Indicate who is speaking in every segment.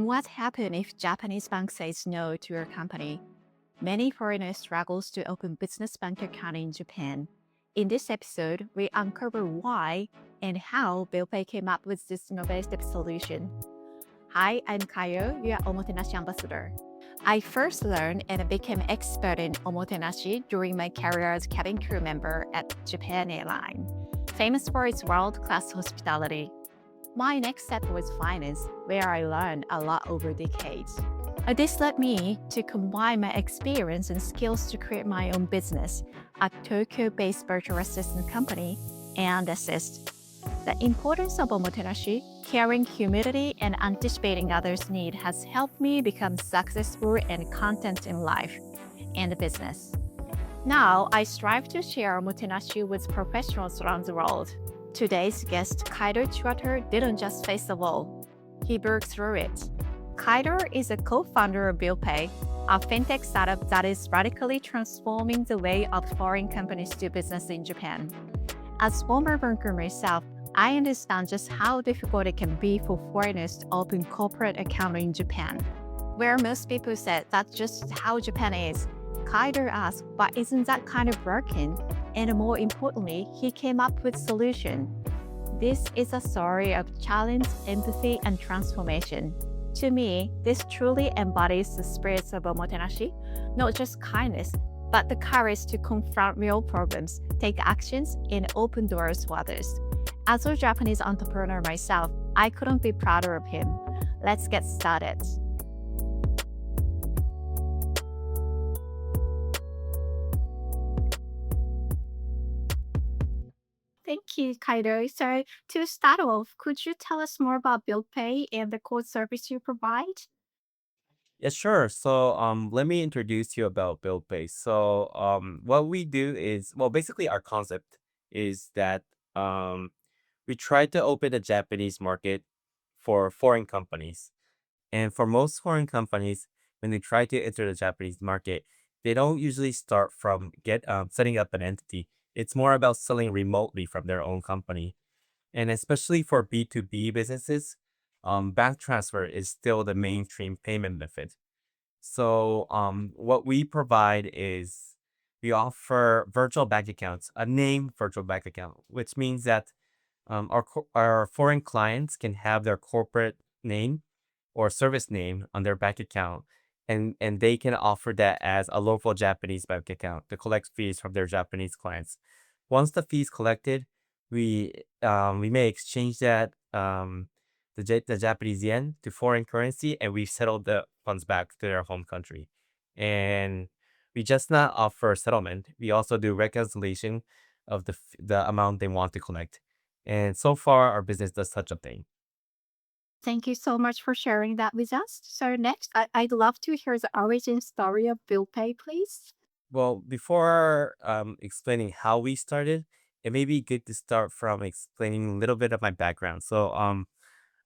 Speaker 1: what happens if Japanese bank says no to your company? Many foreigners struggles to open business bank account in Japan. In this episode, we uncover why and how BillPay came up with this innovative solution. Hi, I'm Kayo, your Omotenashi ambassador. I first learned and became expert in Omotenashi during my career as cabin crew member at Japan Airline, famous for its world-class hospitality. My next step was finance, where I learned a lot over decades. This led me to combine my experience and skills to create my own business, a Tokyo-based virtual assistant company, and assist. The importance of Omotenashi, caring humility, and anticipating others' need has helped me become successful and content in life and business. Now, I strive to share Omotenashi with professionals around the world. Today's guest, Kaido Chiwata, didn't just face the wall. He broke through it. Kaido is a co-founder of BillPay, a fintech startup that is radically transforming the way of foreign companies do business in Japan. As former banker myself, I understand just how difficult it can be for foreigners to open corporate account in Japan. Where most people said that's just how Japan is, Kaido asked, but isn't that kind of broken? And more importantly, he came up with solution. This is a story of challenge, empathy, and transformation. To me, this truly embodies the spirits of Omotenashi, not just kindness, but the courage to confront real problems, take actions, and open doors for others. As a Japanese entrepreneur myself, I couldn't be prouder of him. Let's get started. Thank you, Kaido. So to start off, could you tell us more about BillPay and the core service you provide?
Speaker 2: Yeah, sure. Let me introduce you about BillPay. What we do is, well, basically our concept is that we try to open the Japanese market for foreign companies. And for most foreign companies, when they try to enter the Japanese market, they don't usually start from get setting up an entity. It's more about selling remotely from their own company. And especially for B2B businesses, bank transfer is still the mainstream payment method. What we provide is we offer virtual bank accounts, a named virtual bank account, which means that our foreign clients can have their corporate name or service name on their bank account, and they can offer that as a local Japanese bank account to collect fees from their Japanese clients. Once the fees collected, we may exchange the Japanese yen to foreign currency, and we settle the funds back to their home country. And we just not offer settlement. We also do reconciliation of the amount they want to collect. And so far, our business does such a thing.
Speaker 1: Thank you so much for sharing that with us. So next, I'd love to hear the origin story of BillPay, please.
Speaker 2: Well, before explaining how we started, it may be good to start from explaining a little bit of my background.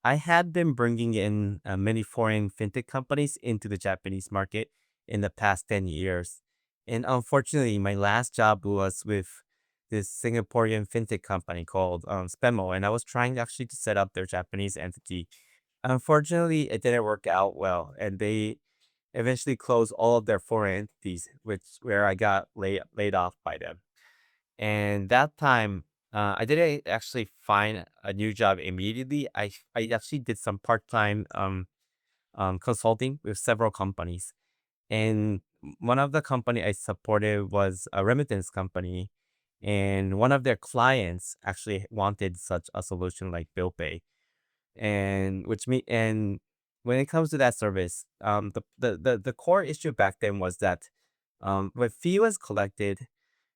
Speaker 2: I had been bringing in many foreign fintech companies into the Japanese market in the past 10 years. And unfortunately, my last job was with this Singaporean fintech company called Spemo, and I was trying actually to set up their Japanese entity. Unfortunately, it didn't work out well, and they eventually closed all of their foreign entities, which where I got laid off by them. And that time, I didn't actually find a new job immediately. I actually did some part-time consulting with several companies. And one of the company I supported was a remittance company. And one of their clients actually wanted such a solution like bill pay. And when it comes to that service, the core issue back then was that when fee was collected,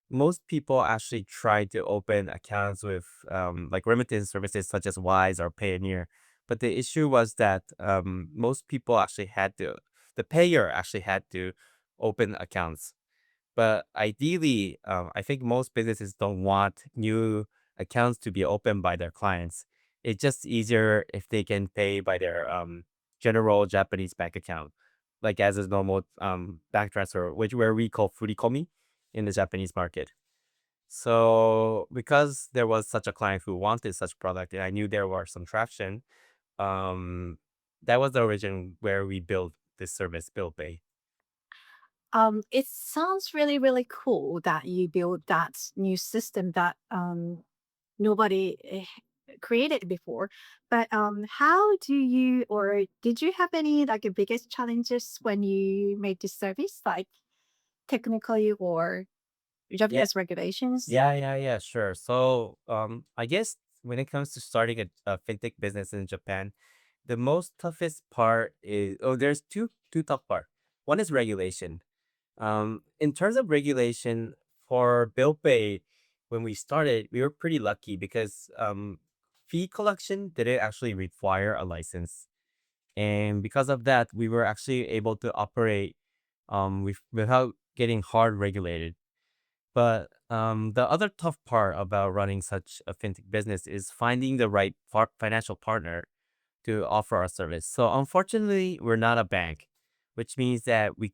Speaker 2: most people actually try to open accounts with like remittance services such as Wise or Payoneer. But the issue was that most people actually the payer actually had to open accounts. But ideally, I think most businesses don't want new accounts to be opened by their clients. It's just easier if they can pay by their general Japanese bank account, like as a normal bank transfer, which where we call furikomi in the Japanese market. So because there was such a client who wanted such product, and I knew there was some traction, um, that was the origin where we built this service, BillPay.
Speaker 1: It sounds really, really cool that you built that new system that nobody created before. But how do you, or did you have any like biggest challenges when you made this service, like technically or
Speaker 2: Yeah,
Speaker 1: Japanese regulations?
Speaker 2: yeah, sure. So, I guess when it comes to starting a fintech business in Japan, the most toughest part is, there's two tough part. One is regulation. In terms of regulation for bill pay, when we started, we were pretty lucky because fee collection didn't actually require a license, and because of that, we were actually able to operate without getting hard regulated. But the other tough part about running such a fintech business is finding the right financial partner to offer our service. So unfortunately, we're not a bank, which means that we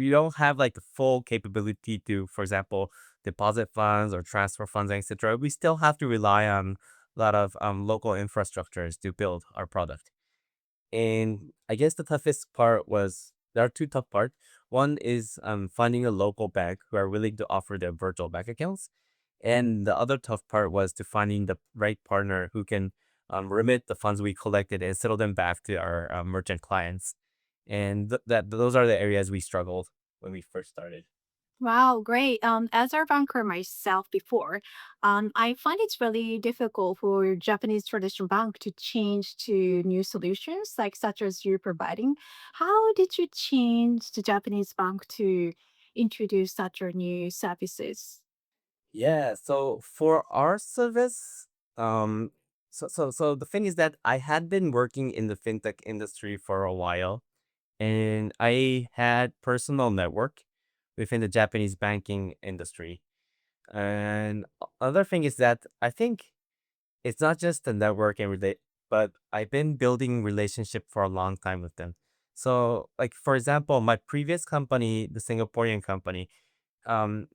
Speaker 2: don't have like the full capability to, for example, deposit funds or transfer funds, etc. We still have to rely on a lot of local infrastructures to build our product. And I guess the toughest part was there are two tough parts. One is finding a local bank who are willing to offer their virtual bank accounts. And the other tough part was to finding the right partner who can remit the funds we collected and settle them back to our merchant clients. And those are the areas we struggled when we first started.
Speaker 1: Wow, great. As a banker myself before, I find it's really difficult for Japanese traditional bank to change to new solutions, like such as you're providing. How did you change the Japanese bank to introduce such a new services?
Speaker 2: Yeah, so for our service, um, so the thing is that I had been working in the fintech industry for a while, and I had personal network within the Japanese banking industry. And other thing is that I think it's not just the network and relate, but I've been building relationship for a long time with them. So, like for example, my previous company, the Singaporean company, um,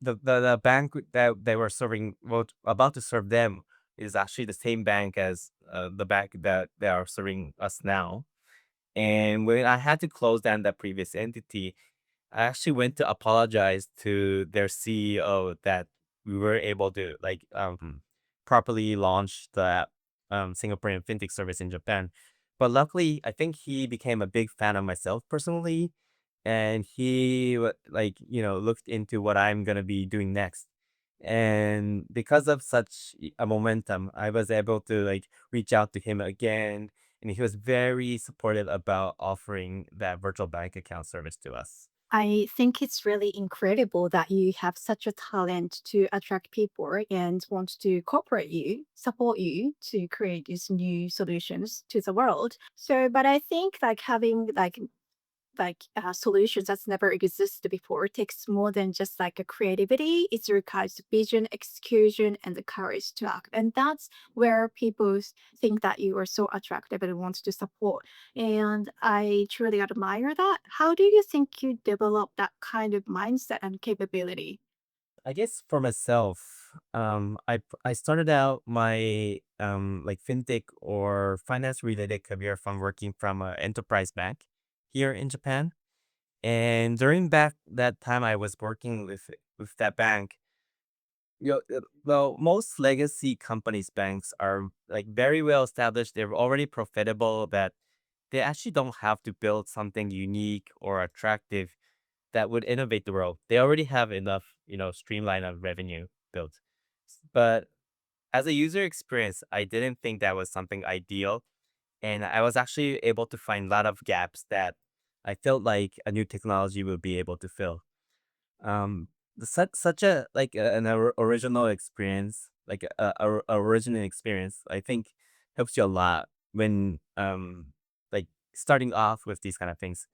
Speaker 2: the bank that they were serving, well, about to serve them, is actually the same bank as the bank that they are serving us now. And when I had to close down that previous entity, I actually went to apologize to their CEO that we were able to properly launch the Singaporean fintech service in Japan. But luckily, I think he became a big fan of myself personally, and he looked into what I'm gonna be doing next. And because of such a momentum, I was able to reach out to him again, and he was very supportive about offering that virtual bank account service to us.
Speaker 1: I think it's really incredible that you have such a talent to attract people and want to cooperate you, support you to create these new solutions to the world. So, but I think like having solutions that's never existed before takes more than just like a creativity. It requires vision, execution, and the courage to act. And that's where people think that you are so attractive and want to support. And I truly admire that. How do you think you develop that kind of mindset and capability?
Speaker 2: I guess for myself, I started out my fintech or finance related career from working from an enterprise bank here in Japan. And during back that time I was working with that bank, well, most legacy companies banks are like very well established. They're already profitable that they actually don't have to build something unique or attractive that would innovate the world. They already have enough, streamline of revenue built. But as a user experience, I didn't think that was something ideal. And I was actually able to find a lot of gaps that I felt like a new technology would be able to fill. Such a original experience, like a original experience, I think helps you a lot when like starting off with these kind of things.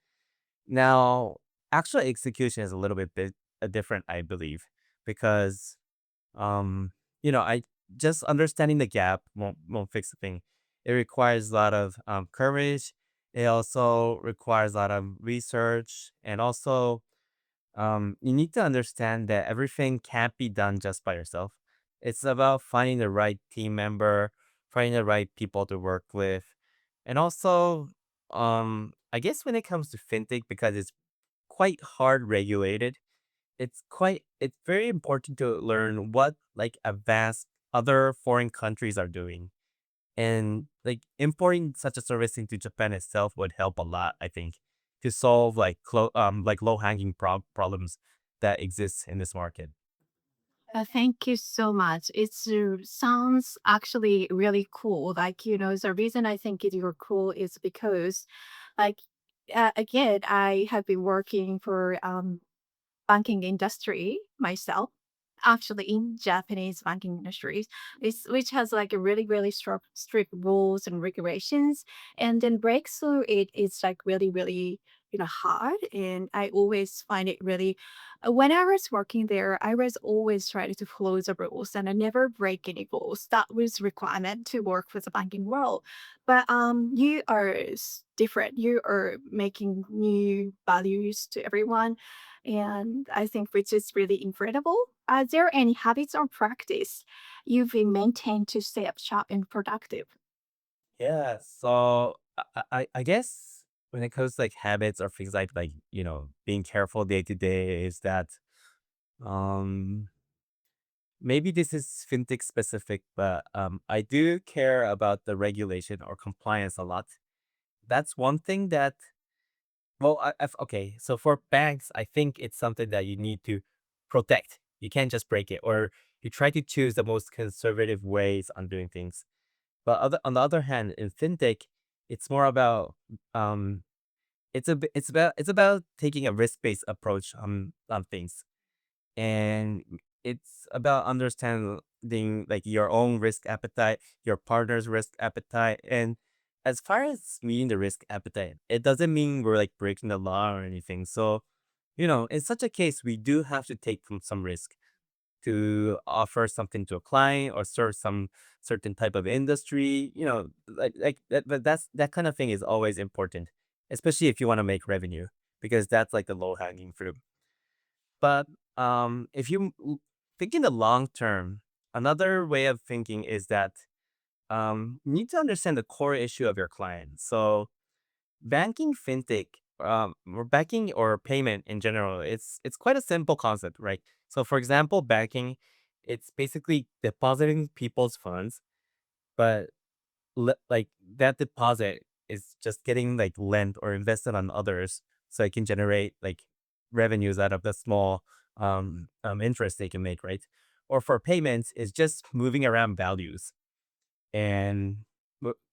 Speaker 2: Now, actual execution is a little bit different, I believe, because I just understanding the gap won't fix the thing. It requires a lot of courage. It also requires a lot of research, and also you need to understand that everything can't be done just by yourself. It's about finding the right team member, finding the right people to work with, And also, I guess when it comes to fintech, because it's quite hard regulated, it's very important to learn what like advanced other foreign countries are doing. And like importing such a service into Japan itself would help a lot, I think, to solve like low hanging problems that exist in this market.
Speaker 1: Thank you so much. It sounds actually really cool. Like, the reason I think you're cool is because, like, again, I have been working for banking industry myself, actually in Japanese banking industries, which has like a really, really strict rules and regulations. And then breakthrough it is like really, really, hard. And I always find it really, when I was working there, I was always trying to follow the rules and I never break any rules. That was requirement to work for the banking world. But you are different. You are making new values to everyone, and I think which is really incredible. Are there any habits or practice you've been maintained to stay up sharp and productive?
Speaker 2: Yeah. So I guess when it comes to like habits or things like being careful day to day is that um maybe this is fintech specific, but I do care about the regulation or compliance a lot. That's one thing that well, okay. So for banks, I think it's something that you need to protect. You can't just break it, or you try to choose the most conservative ways on doing things. But on the other hand, in fintech, it's more about um, it's about taking a risk based approach on things, and it's about understanding like your own risk appetite, your partner's risk appetite, and as far as meeting the risk appetite, it doesn't mean we're like breaking the law or anything. So, in such a case, we do have to take some risk to offer something to a client or serve some certain type of industry, like that. But that kind of thing is always important, especially if you want to make revenue, because that's like the low hanging fruit. But if think in the long term, another way of thinking is that you need to understand the core issue of your client. So banking, fintech, or banking or payment in general, it's quite a simple concept, right? So for example, banking, it's basically depositing people's funds, but like that deposit is just getting like lent or invested on others so it can generate like revenues out of the small interest they can make, right? Or for payments is just moving around values and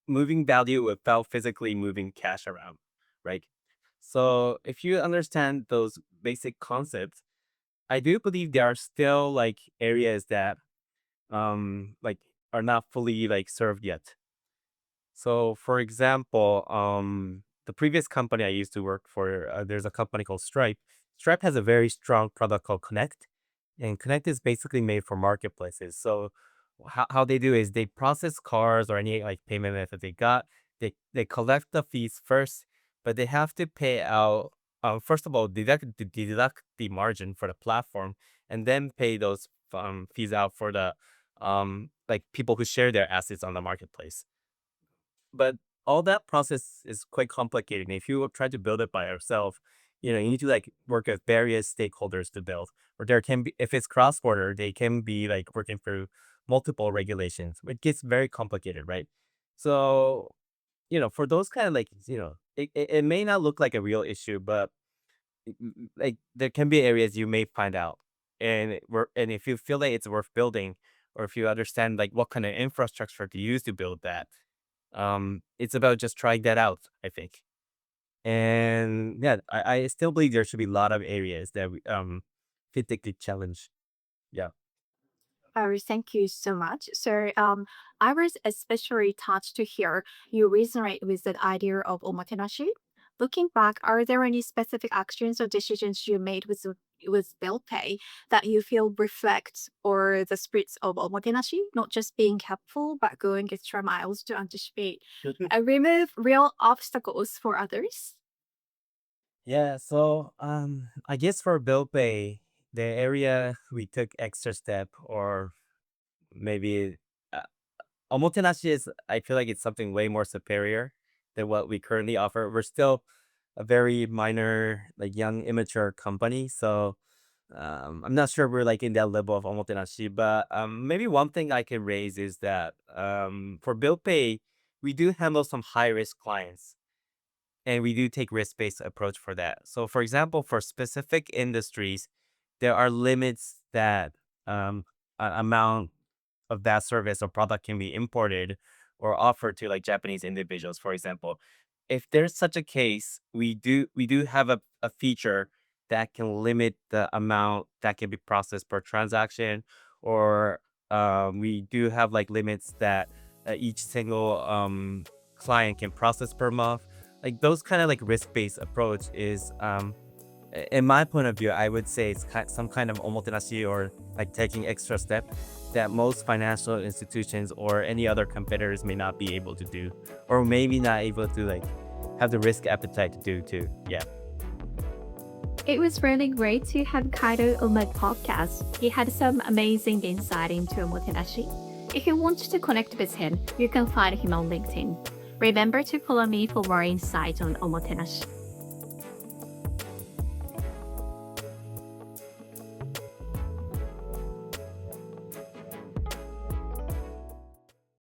Speaker 2: moving value without physically moving cash around, right? So if you understand those basic concepts, I do believe there are still like areas that like are not fully like served yet. So, for example, the previous company I used to work for, there's a company called Stripe. Stripe has a very strong product called Connect, and Connect is basically made for marketplaces. So, how they do is they process cars or any like payment method they got. They collect the fees first, but they have to pay out. First of all, deduct the margin for the platform, and then pay those fees out for the like people who share their assets on the marketplace. But all that process is quite complicated. And if you try to build it by yourself, you need to like work with various stakeholders to build. Or there can be, if it's cross border, they can be like working through multiple regulations. It gets very complicated, right? So, for those kind of like, it may not look like a real issue, but like there can be areas you may find out. And if you feel like it's worth building, or if you understand like what kind of infrastructure to use to build that, it's about just trying that out, I think. And yeah, I still believe there should be a lot of areas that fintech could challenge. Yeah.
Speaker 1: Thank you so much. So, I was especially touched to hear you resonate with the idea of omotenashi. Looking back, are there any specific actions or decisions you made with BillPay that you feel reflect or the spirits of omotenashi, not just being helpful, but going extra miles to anticipate and remove real obstacles for others?
Speaker 2: Yeah, so I guess for bill pay, the area we took extra step, or maybe uh, omotenashi is, I feel like it's something way more superior. than what we currently offer. We're still a very minor, like young, immature company. So I'm not sure we're like in that level of Omotenashi, but maybe one thing I can raise is that for BillPay, we do handle some high risk clients and we do take risk-based approach for that. So for example, for specific industries, there are limits that amount of that service or product can be imported or offered to like Japanese individuals, for example. If there's such a case, we do have a feature that can limit the amount that can be processed per transaction, or we do have like limits that each single client can process per month. Like those kind of like risk-based approach is in my point of view, I would say it's some kind of omotenashi or like taking extra step that most financial institutions or any other competitors may not be able to do, or maybe not able to like have the risk appetite to do too. Yeah.
Speaker 1: It was really great to have Kaido on my podcast. He had some amazing insight into Omotenashi. If you want to connect with him, you can find him on LinkedIn. Remember to follow me for more insight on Omotenashi.